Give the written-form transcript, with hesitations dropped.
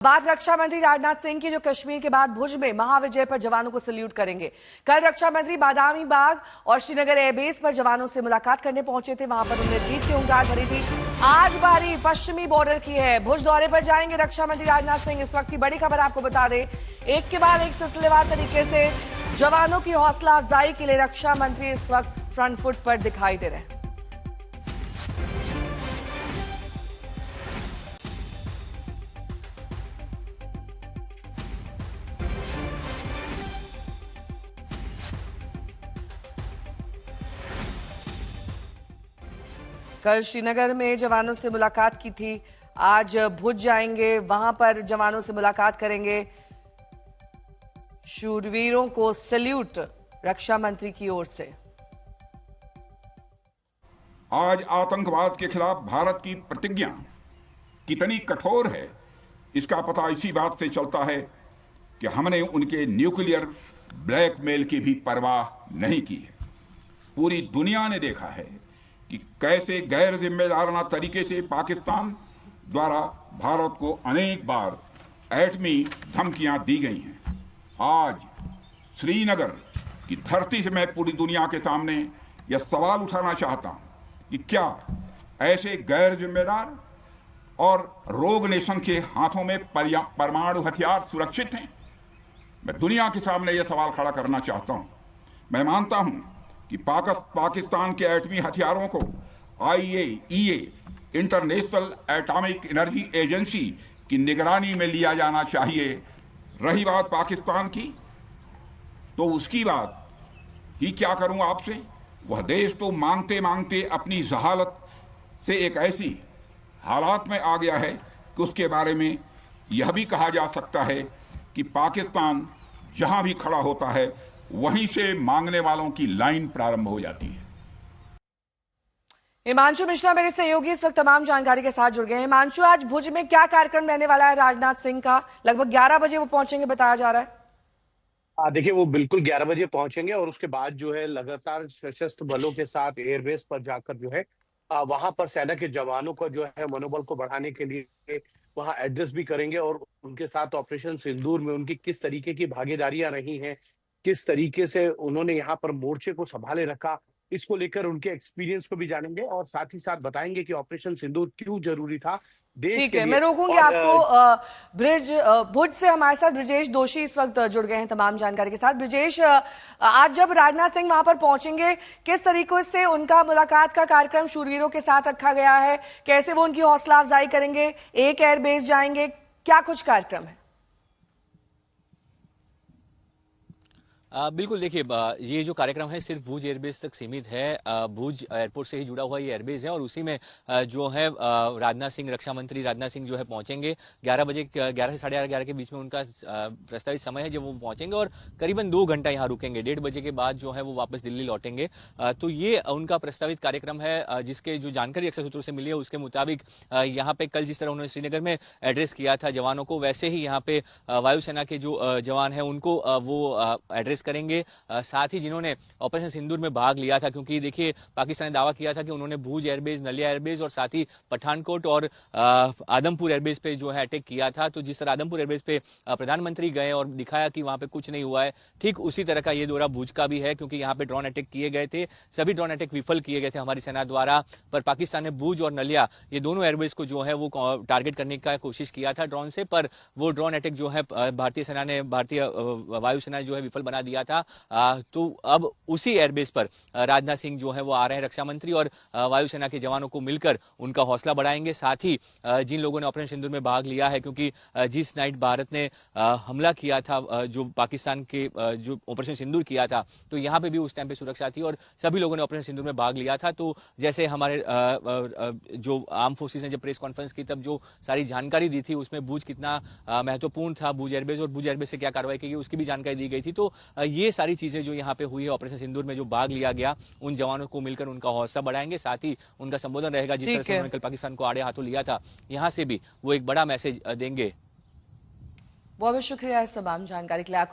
बात रक्षा मंत्री राजनाथ सिंह की, जो कश्मीर के बाद भुज में महाविजय पर जवानों को सैल्यूट करेंगे। कल रक्षा मंत्री बादामी बाग और श्रीनगर एयरबेस पर जवानों से मुलाकात करने पहुंचे थे। वहां पर उन्होंने जीत की उंगार भरी थी। आज बारी पश्चिमी बॉर्डर की है। भुज दौरे पर जाएंगे रक्षा मंत्री राजनाथ सिंह। इस वक्त की बड़ी खबर आपको बता दें, एक के बाद एक सिलसिलेवार तरीके से जवानों की हौसला अफजाई के लिए रक्षा मंत्री इस वक्त फ्रंट फुट पर दिखाई दे रहे हैं। कल श्रीनगर में जवानों से मुलाकात की थी, आज भुज जाएंगे, वहां पर जवानों से मुलाकात करेंगे। शूरवीरों को सैल्यूट रक्षा मंत्री की ओर से। आज आतंकवाद के खिलाफ भारत की प्रतिज्ञा कितनी कठोर है, इसका पता इसी बात से चलता है कि हमने उनके न्यूक्लियर ब्लैकमेल की भी परवाह नहीं की है। पूरी दुनिया ने देखा है कि कैसे गैर जिम्मेदाराना तरीके से पाकिस्तान द्वारा भारत को अनेक बार एटमी धमकियां दी गई हैं। आज श्रीनगर की धरती से मैं पूरी दुनिया के सामने यह सवाल उठाना चाहता हूं कि क्या ऐसे गैर जिम्मेदार और रोग नेशन के हाथों में परमाणु हथियार सुरक्षित हैं? मैं दुनिया के सामने यह सवाल खड़ा करना चाहता हूं। मैं मानता हूं कि पाकिस्तान के एटमी हथियारों को IAEA international atomic energy agency की निगरानी में लिया जाना चाहिए। रही बात पाकिस्तान की, तो उसकी बात ही क्या करूं आपसे। वह देश तो मांगते मांगते अपनी जहालत से एक ऐसी हालात में आ गया है कि उसके बारे में यह भी कहा जा सकता है कि पाकिस्तान जहां भी खड़ा होता है वहीं से मांगने वालों की लाइन प्रारंभ हो जाती है। हिमांशु मिश्रा मेरे सहयोगी इस वक्त तमाम जानकारी के साथ जुड़ गए हैं। हिमांशु, आज भुज में क्या कार्यक्रम रहने वाला है राजनाथ सिंह का? लगभग 11 बजे वो पहुंचेंगे बताया जा रहा है। देखिए, वो बिल्कुल 11 बजे पहुंचेंगे और उसके बाद जो है लगातार सशस्त्र बलों के साथ एयरबेस पर जाकर जो है वहां पर सेना के जवानों को जो है मनोबल को बढ़ाने के लिए वहां एड्रेस भी करेंगे और उनके साथ ऑपरेशन सिंदूर में उनकी किस तरीके की भागीदारियां रही हैं, किस तरीके से उन्होंने यहाँ पर मोर्चे को संभाले रखा, इसको लेकर उनके एक्सपीरियंस को भी जानेंगे और साथ ही साथ बताएंगे कि ऑपरेशन सिंदूर क्यों जरूरी था देश ठीक के है, लिए। मैं रोकूंगी आपको। भुज से हमारे साथ ब्रजेश दोषी इस वक्त जुड़ गए हैं तमाम जानकारी के साथ। ब्रजेश, आज जब राजनाथ सिंह वहां पर पहुंचेंगे, किस तरीके से उनका मुलाकात का कार्यक्रम शूरवीरों के साथ रखा गया है? कैसे वो उनकी हौसला अफजाई करेंगे? एक एयरबेस जाएंगे, क्या कुछ कार्यक्रम है? बिल्कुल, देखिए, ये जो कार्यक्रम है सिर्फ भुज एयरबेस तक सीमित है। भुज एयरपोर्ट से ही जुड़ा हुआ ये एयरबेस है और उसी में जो है राजनाथ सिंह, रक्षा मंत्री राजनाथ सिंह जो है पहुंचेंगे 11 बजे, 11 से 11:30 के बीच में उनका प्रस्तावित समय है जब वो पहुंचेंगे और करीबन 2 घंटा यहाँ रुकेंगे। 1:30 बजे के बाद जो है वो वापस दिल्ली लौटेंगे। तो ये उनका प्रस्तावित कार्यक्रम है, जिसके जो जानकारी अक्सर सूत्रों से मिली है उसके मुताबिक यहाँ पे कल जिस तरह उन्होंने श्रीनगर में एड्रेस किया था जवानों को, वैसे ही यहाँ पे वायुसेना के जो जवान है उनको वो एड्रेस करेंगे। साथ ही जिन्होंने ऑपरेशन सिंदूर में भाग लिया था, क्योंकि देखिए पाकिस्तान ने दावा किया था कि उन्होंने भुज एयरबेस, नलिया एयरबेस और साथ ही पठानकोट और आदमपुर एयरबेस पे जो है अटैक किया था। तो जिस तरह आदमपुर एयरबेस पे प्रधानमंत्री गए और दिखाया कि वहां पे कुछ नहीं हुआ है, ठीक उसी तरह का ये दौरा भुज का भी है, क्योंकि यहाँ पे ड्रोन अटैक किए गए थे। सभी ड्रोन अटैक विफल किए गए थे हमारी सेना द्वारा, पर पाकिस्तान ने भुज और नलिया ये दोनों एयरबेस को जो है वो टारगेट करने का कोशिश किया था ड्रोन से, पर वो ड्रोन अटैक जो है भारतीय सेना ने, भारतीय वायुसेना ने जो है विफल बना दिया था। तो अब उसी एयरबेस पर राजनाथ सिंह जो है वो आ रहे हैं, रक्षा मंत्री और वायुसेना के जवानों को मिलकर उनका हौसला बढ़ाएंगे। साथ ही जिन लोगों ने ऑपरेशन सिंदूर में भाग लिया है, क्योंकि जिस नाइट भारत ने हमला किया था, जो पाकिस्तान के जो ऑपरेशन सिंदूर किया था, तो यहाँ पे भी उस टाइम पे सुरक्षा थी और सभी लोगों ने ऑपरेशन सिंदूर में भाग लिया था। तो जैसे हमारे जो आर्म फोर्सेस ने जब प्रेस कॉन्फ्रेंस की तब जो सारी जानकारी दी थी उसमें भुज कितना महत्वपूर्ण था, भुज एयरबेस और भुज एयरबेस से क्या कार्रवाई की गई उसकी भी जानकारी दी गई थी। तो ये सारी चीजें जो यहाँ पे हुई है ऑपरेशन सिंदूर में जो भाग लिया गया, उन जवानों को मिलकर उनका हौसला बढ़ाएंगे। साथ ही उनका संबोधन रहेगा, जिस तरह से उन्होंने कल पाकिस्तान को आड़े हाथों लिया था, यहाँ से भी वो एक बड़ा मैसेज देंगे। बहुत बहुत शुक्रिया इस तमाम जानकारी के लिए।